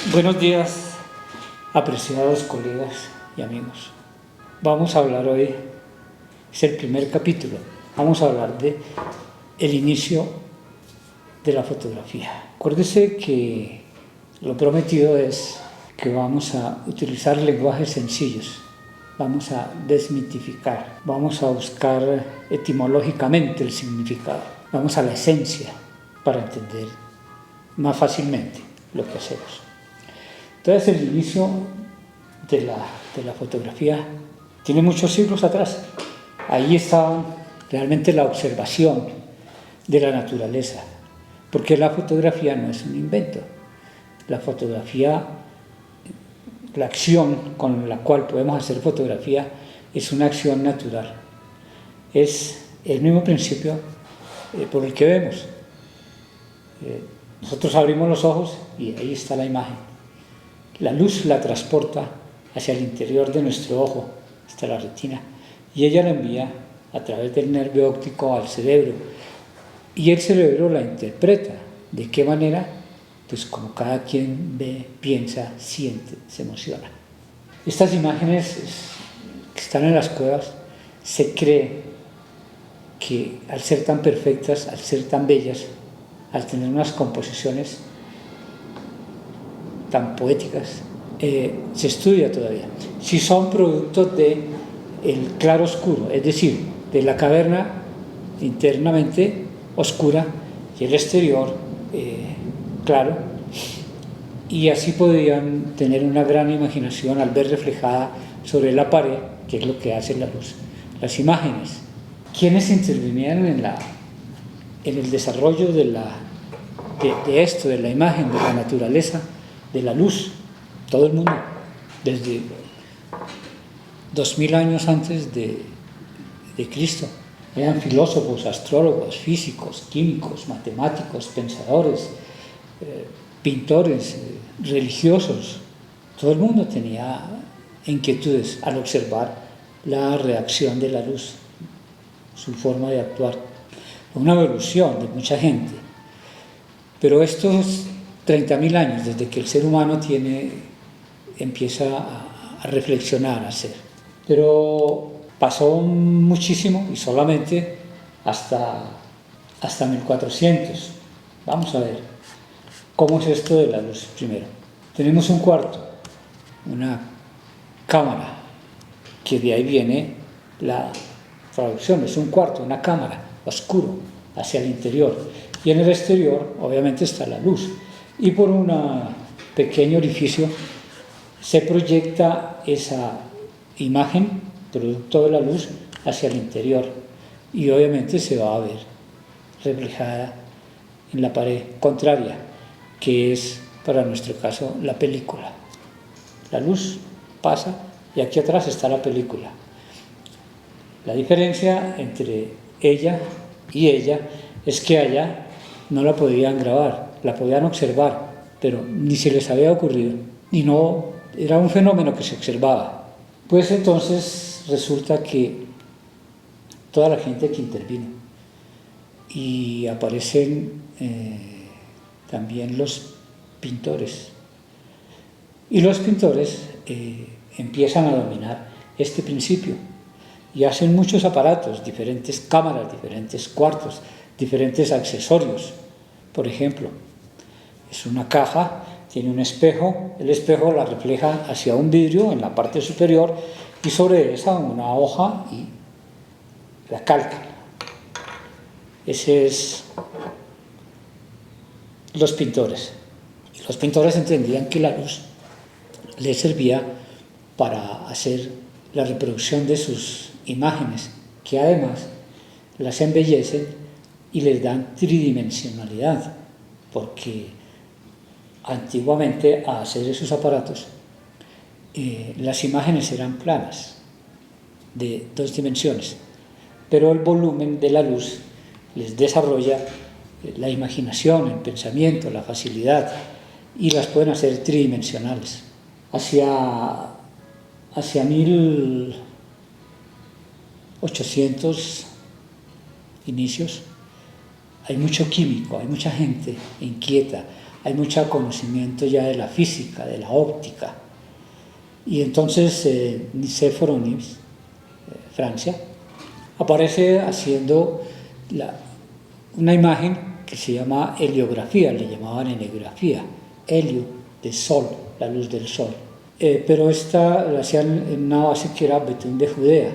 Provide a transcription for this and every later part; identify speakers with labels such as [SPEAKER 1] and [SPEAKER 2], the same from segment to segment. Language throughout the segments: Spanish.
[SPEAKER 1] Buenos días, apreciados colegas y amigos. Vamos a hablar hoy, es el primer capítulo, vamos a hablar de el inicio de la fotografía. Acuérdese que lo prometido es que vamos a utilizar lenguajes sencillos, vamos a desmitificar, vamos a buscar etimológicamente el significado, vamos a la esencia para entender más fácilmente lo que hacemos. Entonces el inicio de la fotografía tiene muchos siglos atrás. Ahí estaba realmente la observación de la naturaleza, porque la fotografía no es un invento. La fotografía, la acción con la cual podemos hacer fotografía es una acción natural. Es el mismo principio por el que vemos. Nosotros abrimos los ojos y ahí está la imagen. La luz la transporta hacia el interior de nuestro ojo, hasta la retina, y ella la envía a través del nervio óptico al cerebro, y el cerebro la interpreta. ¿De qué manera? Pues como cada quien ve, piensa, siente, se emociona. Estas imágenes que están en las cuevas, se cree que al ser tan perfectas, al ser tan bellas, al tener unas composiciones tan poéticas, se estudia todavía si son productos del claro oscuro, es decir, de la caverna internamente oscura y el exterior claro, y así podían tener una gran imaginación al ver reflejada sobre la pared, que es lo que hace la luz, las imágenes. ¿Quiénes intervenían en el desarrollo de esto, de la imagen, de la naturaleza, de la luz? Todo el mundo, desde 2000 años antes de Cristo. Eran filósofos, astrólogos, físicos, químicos, matemáticos, pensadores, pintores, religiosos. Todo el mundo tenía inquietudes al observar la reacción de la luz, su forma de actuar. Una evolución de mucha gente. Pero estos 30.000 años, desde que el ser humano empieza a reflexionar, a hacer. Pero pasó muchísimo y solamente hasta 1400. Vamos a ver cómo es esto de la luz primero. Tenemos un cuarto, una cámara, que de ahí viene la traducción, es un cuarto, una cámara, oscuro, hacia el interior. Y en el exterior, obviamente, está la luz. Y por un pequeño orificio se proyecta esa imagen, producto de la luz, hacia el interior. Y obviamente se va a ver reflejada en la pared contraria, que es, para nuestro caso, la película. La luz pasa y aquí atrás está la película. La diferencia entre ella y ella es que allá no la podían grabar, la podían observar, pero ni se les había ocurrido, y no era un fenómeno que se observaba. Pues entonces resulta que toda la gente que intervino, y aparecen también los pintores, y los pintores empiezan a dominar este principio y hacen muchos aparatos, diferentes cámaras, diferentes cuartos, diferentes accesorios. Por ejemplo, es una caja, tiene un espejo, el espejo la refleja hacia un vidrio en la parte superior y sobre esa una hoja y la calca. Ese es los pintores. Y los pintores entendían que la luz les servía para hacer la reproducción de sus imágenes, que además las embellecen y les dan tridimensionalidad, porque antiguamente, a hacer esos aparatos, las imágenes eran planas, de 2 dimensiones, pero el volumen de la luz les desarrolla la imaginación, el pensamiento, la facilidad, y las pueden hacer tridimensionales. Hacia 1800 inicios, hay mucho químico, hay mucha gente inquieta, hay mucho conocimiento ya de la física, de la óptica. Y entonces Nicéforo Nimes, Francia, aparece haciendo una imagen que se llama heliografía, le llamaban heliografía, helio de sol, la luz del sol. Pero esta la hacían en una base que era betún de Judea.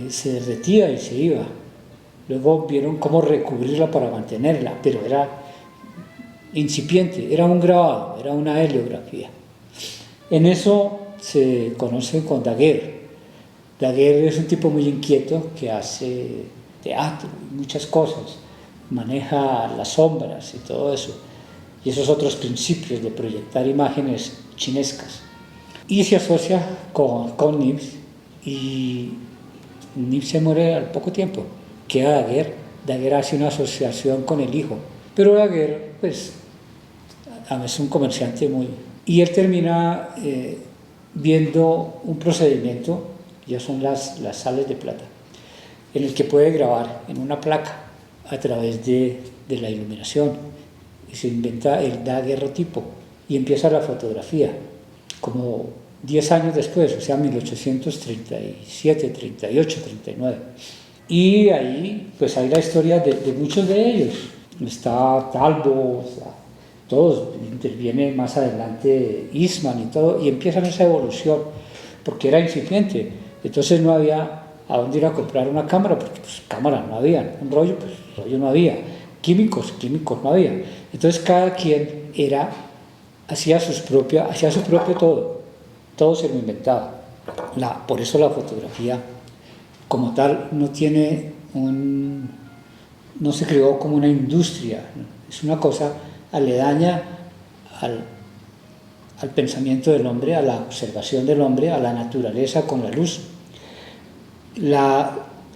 [SPEAKER 1] Se derretía y se iba. Luego vieron cómo recubrirla para mantenerla, pero era incipiente, era un grabado, era una heliografía. En eso se conoce con Daguerre. Daguerre es un tipo muy inquieto que hace teatro y muchas cosas, maneja las sombras y todo eso, y esos otros principios de proyectar imágenes chinescas. Y se asocia con Nimes, y Nimes se muere al poco tiempo. Queda Daguerre. Daguerre hace una asociación con el hijo, pero Daguerre, pues, es un comerciante muy... Y él termina viendo un procedimiento, ya son las sales de plata, en el que puede grabar en una placa a través de la iluminación, y se inventa el daguerrotipo y empieza la fotografía como 10 años después, o sea 1837, 38, 39. Y ahí pues hay la historia de muchos de ellos. Está Talbot, todos, interviene más adelante Eastman y todo, y empiezan esa evolución porque era incipiente. Entonces no había a dónde ir a comprar una cámara, porque pues cámara no había, un rollo, pues rollo no había, químicos no había. Entonces cada quien hacía su propio todo se lo inventaba. Por eso la fotografía como tal no se creó como una industria, es una cosa aledaña al pensamiento del hombre, a la observación del hombre, a la naturaleza con la luz.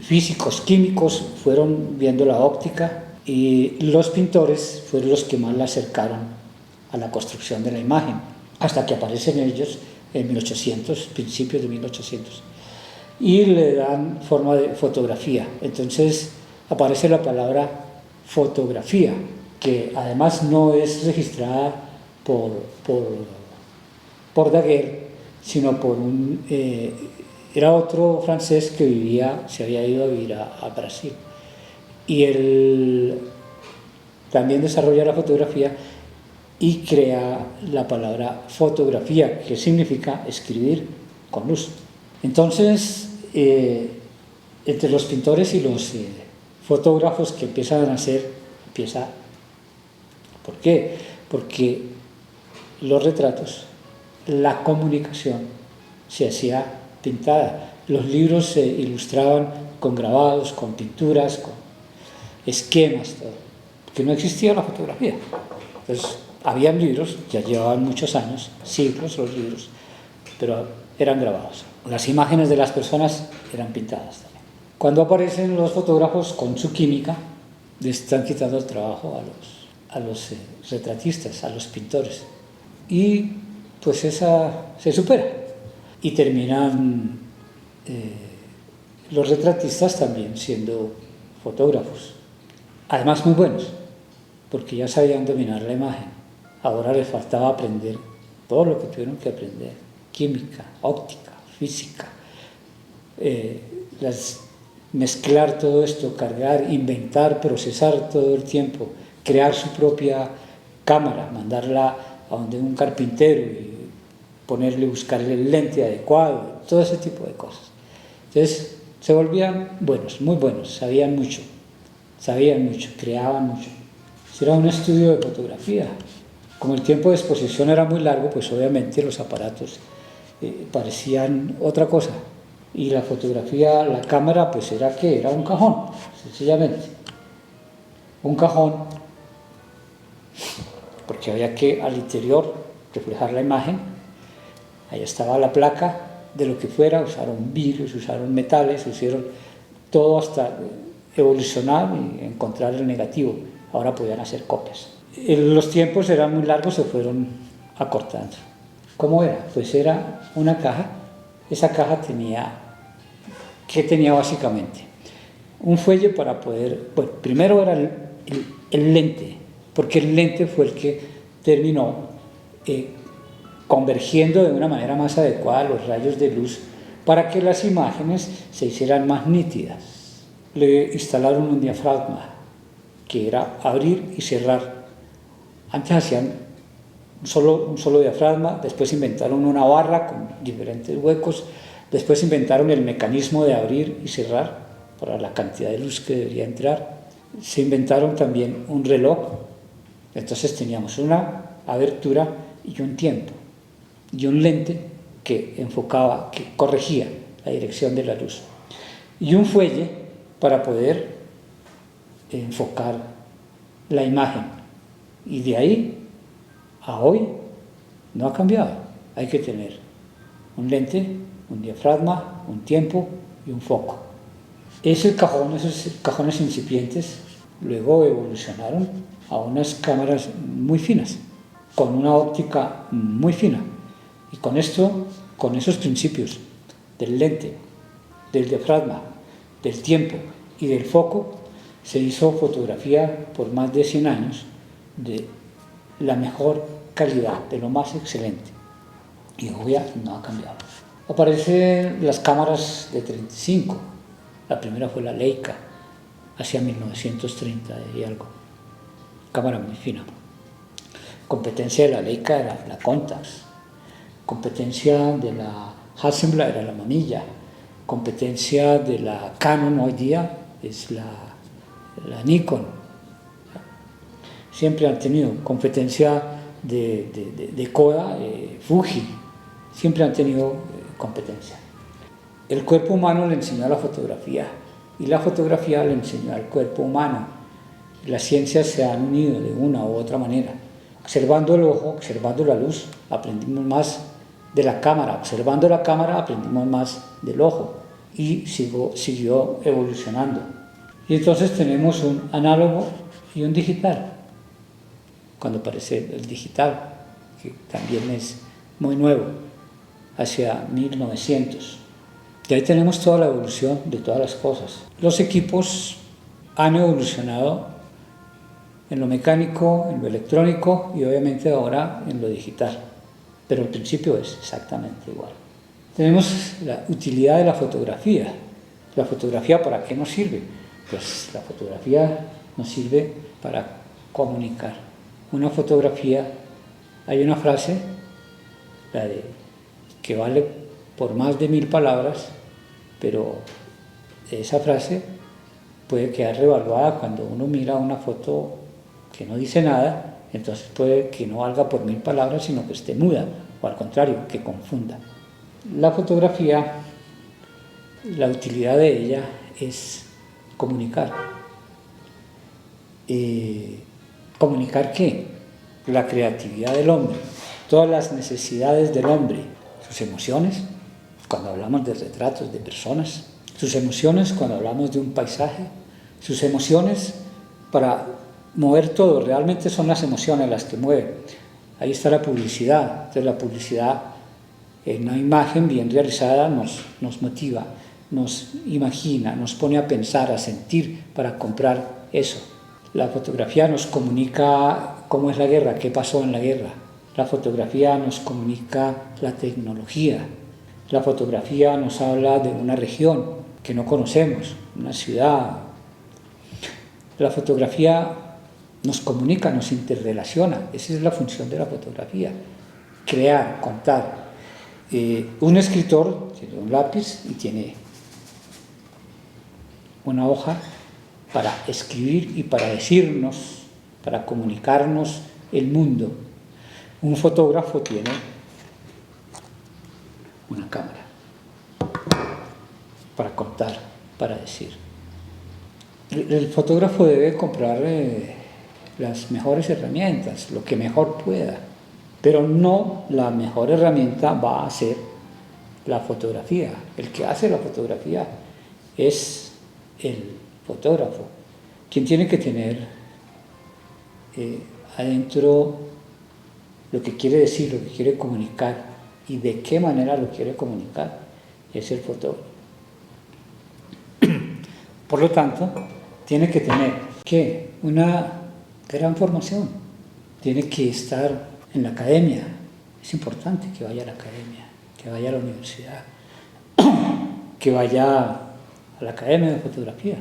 [SPEAKER 1] Físicos, químicos fueron viendo la óptica, y los pintores fueron los que más la acercaron a la construcción de la imagen, hasta que aparecen ellos en 1800, principios de 1800, y le dan forma de fotografía. Entonces aparece la palabra fotografía, que además no es registrada por Daguerre, sino por era otro francés que se había ido a vivir a Brasil, y él también desarrolla la fotografía y crea la palabra fotografía, que significa escribir con luz. Entonces, entre los pintores y los fotógrafos que empiezan a hacer, ¿por qué? Porque los retratos, la comunicación se hacía pintada, los libros se ilustraban con grabados, con pinturas, con esquemas, todo, porque no existía la fotografía. Entonces, habían libros, ya llevaban muchos años, siglos los libros, pero eran grabados. Las imágenes de las personas eran pintadas también. Cuando aparecen los fotógrafos con su química, le están quitando el trabajo a los retratistas, a los pintores. Y pues esa se supera. Y terminan los retratistas también siendo fotógrafos. Además muy buenos, porque ya sabían dominar la imagen. Ahora les faltaba aprender todo lo que tuvieron que aprender: química, óptica, física, mezclar todo esto, cargar, inventar, procesar todo el tiempo, crear su propia cámara, mandarla a donde un carpintero y buscarle el lente adecuado, todo ese tipo de cosas. Entonces se volvían buenos, muy buenos, sabían mucho, creaban mucho. Era un estudio de fotografía. Como el tiempo de exposición era muy largo, pues obviamente los aparatos parecían otra cosa. Y la fotografía, la cámara, pues era un cajón, sencillamente. Un cajón, porque había que al interior reflejar la imagen. Ahí estaba la placa de lo que fuera, usaron vidrios, usaron metales, hicieron todo hasta evolucionar y encontrar el negativo. Ahora podían hacer copias. Los tiempos eran muy largos, se fueron acortando. ¿Cómo era? Pues era una caja. Esa caja ¿qué tenía básicamente? Un fuelle para poder, bueno, primero era el lente, porque el lente fue el que terminó convergiendo de una manera más adecuada los rayos de luz para que las imágenes se hicieran más nítidas. Le instalaron un diafragma, que era abrir y cerrar. Antes hacían un solo diafragma, después inventaron una barra con diferentes huecos, después inventaron el mecanismo de abrir y cerrar para la cantidad de luz que debería entrar. Se inventaron también un reloj, entonces teníamos una abertura y un tiempo, y un lente que enfocaba, que corregía la dirección de la luz, y un fuelle para poder enfocar la imagen. Y de ahí a hoy no ha cambiado. Hay que tener un lente, un diafragma, un tiempo y un foco. Esos cajones incipientes luego evolucionaron a unas cámaras muy finas, con una óptica muy fina. Y con esos principios del lente, del diafragma, del tiempo y del foco, se hizo fotografía por más de 100 años de la mejor calidad, de lo más excelente. Y hoy no ha cambiado. Aparecen las cámaras de 35. La primera fue la Leica, hacia 1930 y algo. Cámara muy fina. Competencia de la Leica era la Contax. Competencia de la Hasselblad era la Manilla. Competencia de la Canon hoy día es la Nikon. Siempre han tenido competencia de Kodak, Fuji. Siempre han tenido competencia. El cuerpo humano le enseñó a la fotografía y la fotografía le enseñó al cuerpo humano. Las ciencias se han unido de una u otra manera. Observando el ojo, observando la luz, aprendimos más de la cámara. Observando la cámara, aprendimos más del ojo. Y siguió evolucionando. Y entonces tenemos un análogo y un digital. Cuando aparece el digital, que también es muy nuevo, hacia 1900. Y ahí tenemos toda la evolución de todas las cosas. Los equipos han evolucionado en lo mecánico, en lo electrónico y obviamente ahora en lo digital. Pero el principio es exactamente igual. Tenemos la utilidad de la fotografía. ¿La fotografía para qué nos sirve? Pues la fotografía nos sirve para comunicar. Una fotografía, hay una frase, la de que vale por más de 1000 palabras, pero esa frase puede quedar revaluada cuando uno mira una foto que no dice nada, entonces puede que no valga por 1000 palabras, sino que esté muda, o al contrario, que confunda. La fotografía, la utilidad de ella es comunicar. ¿Comunicar qué? La creatividad del hombre, todas las necesidades del hombre, sus emociones, cuando hablamos de retratos de personas, sus emociones cuando hablamos de un paisaje, sus emociones para mover todo, realmente son las emociones las que mueven. Ahí está la publicidad, entonces la publicidad en una imagen bien realizada nos motiva, nos imagina, nos pone a pensar, a sentir para comprar eso. La fotografía nos comunica cómo es la guerra, qué pasó en la guerra. La fotografía nos comunica la tecnología. La fotografía nos habla de una región que no conocemos, una ciudad. La fotografía nos comunica, nos interrelaciona. Esa es la función de la fotografía. Crear, contar. Un escritor tiene un lápiz y tiene una hoja para escribir y para decirnos, para comunicarnos el mundo. Un fotógrafo tiene una cámara para contar, para decir. El fotógrafo debe comprar las mejores herramientas, lo que mejor pueda, pero no la mejor herramienta va a ser la fotografía. El que hace la fotografía es el fotógrafo, quien tiene que tener adentro lo que quiere decir, lo que quiere comunicar y de qué manera lo quiere comunicar, es el fotógrafo. Por lo tanto, tiene que tener una gran formación. Tiene que estar en la academia. Es importante que vaya a la academia, que vaya a la universidad, que vaya a la academia de fotografía,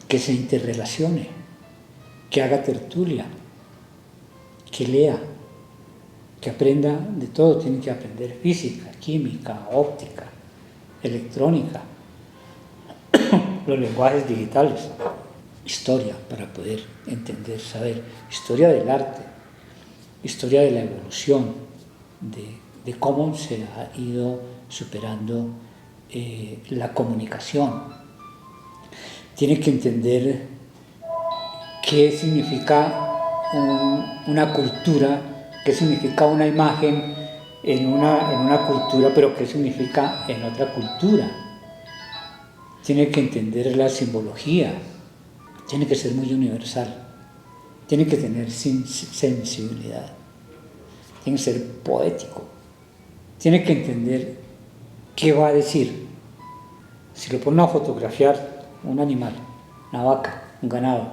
[SPEAKER 1] que se interrelacione, que haga tertulia, que lea, que aprenda de todo. Tiene que aprender física, química, óptica, electrónica, los lenguajes digitales, historia para poder entender, saber, historia del arte, historia de la evolución, de cómo se ha ido superando la comunicación. Tiene que entender qué significa una cultura, qué significa una imagen en una cultura, pero qué significa en otra cultura. Tiene que entender la simbología, tiene que ser muy universal, tiene que tener sensibilidad, tiene que ser poético, tiene que entender qué va a decir. Si lo ponen a fotografiar un animal, una vaca, un ganado,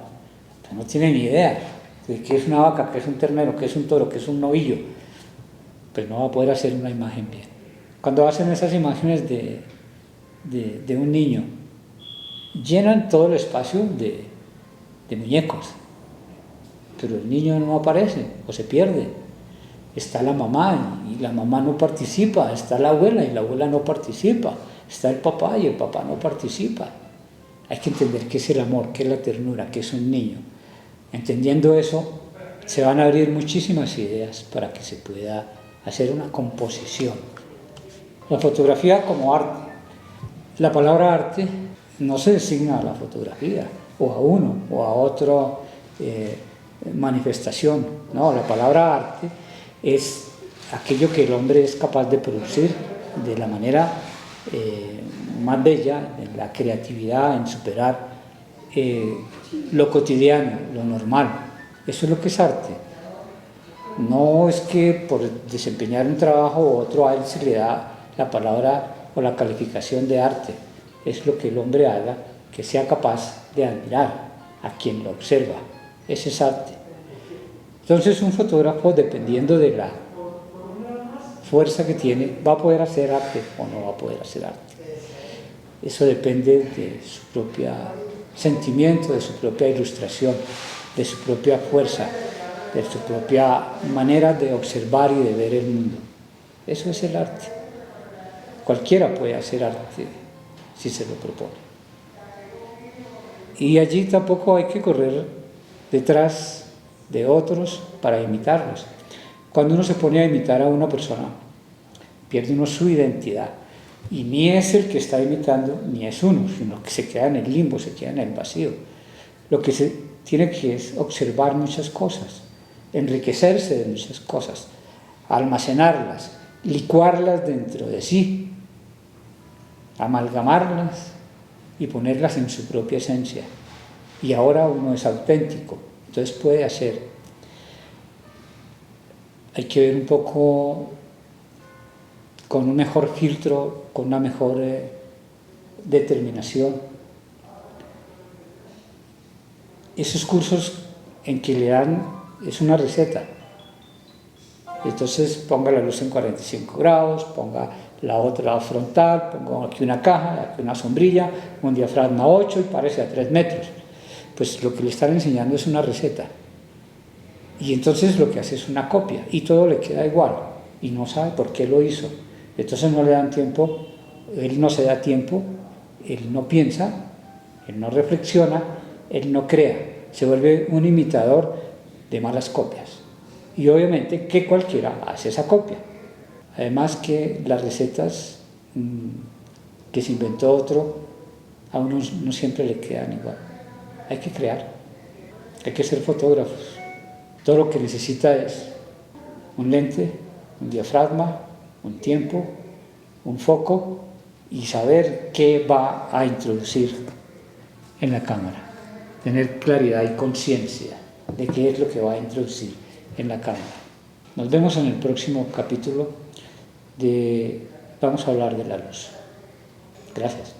[SPEAKER 1] pues no tiene ni idea de qué es una vaca, qué es un ternero, qué es un toro, qué es un novillo, pues no va a poder hacer una imagen bien. Cuando hacen esas imágenes de un niño, llenan todo el espacio de muñecos, pero el niño no aparece o se pierde. Está la mamá y la mamá no participa, está la abuela y la abuela no participa, está el papá y el papá no participa. Hay que entender qué es el amor, qué es la ternura, qué es un niño. Entendiendo eso, se van a abrir muchísimas ideas para que se pueda hacer una composición. La fotografía como arte. La palabra arte no se designa a la fotografía, o a uno, o a otra manifestación. No, la palabra arte es aquello que el hombre es capaz de producir de la manera más bella, en la creatividad, en superar lo cotidiano, lo normal. Eso es lo que es arte. No es que por desempeñar un trabajo u otro a él se le da la palabra o la calificación de arte. Es lo que el hombre haga, que sea capaz de admirar a quien lo observa. Ese es arte. Entonces un fotógrafo, dependiendo de la fuerza que tiene, va a poder hacer arte o no va a poder hacer arte. Eso depende de su propio sentimiento, de su propia ilustración, de su propia fuerza, de su propia manera de observar y de ver el mundo. Eso es el arte. Cualquiera puede hacer arte si se lo propone. Y allí tampoco hay que correr detrás de otros para imitarlos. Cuando uno se pone a imitar a una persona, pierde uno su identidad. Y ni es el que está imitando, ni es uno, sino que se queda en el limbo, se queda en el vacío. Lo que se tiene que es observar muchas cosas, enriquecerse de muchas cosas, almacenarlas, licuarlas dentro de sí, amalgamarlas y ponerlas en su propia esencia. Y ahora uno es auténtico, entonces puede hacer. Hay que ver un poco con un mejor filtro, con una mejor determinación. Esos cursos en que le dan, es una receta. Entonces ponga la luz en 45 grados, ponga la otra frontal, ponga aquí una caja, aquí una sombrilla, un diafragma 8 y párese a 3 metros. Pues lo que le están enseñando es una receta. Y entonces lo que hace es una copia y todo le queda igual y no sabe por qué lo hizo. Entonces no le dan tiempo, él no se da tiempo, él no piensa, él no reflexiona, él no crea, se vuelve un imitador de malas copias. Y obviamente que cualquiera hace esa copia. Además que las recetas que se inventó otro, a uno no siempre le quedan igual. Hay que crear, hay que ser fotógrafos. Todo lo que necesita es un lente, un diafragma, un tiempo, un foco y saber qué va a introducir en la cámara. Tener claridad y conciencia de qué es lo que va a introducir en la cámara. Nos vemos en el próximo capítulo vamos a hablar de la luz. Gracias.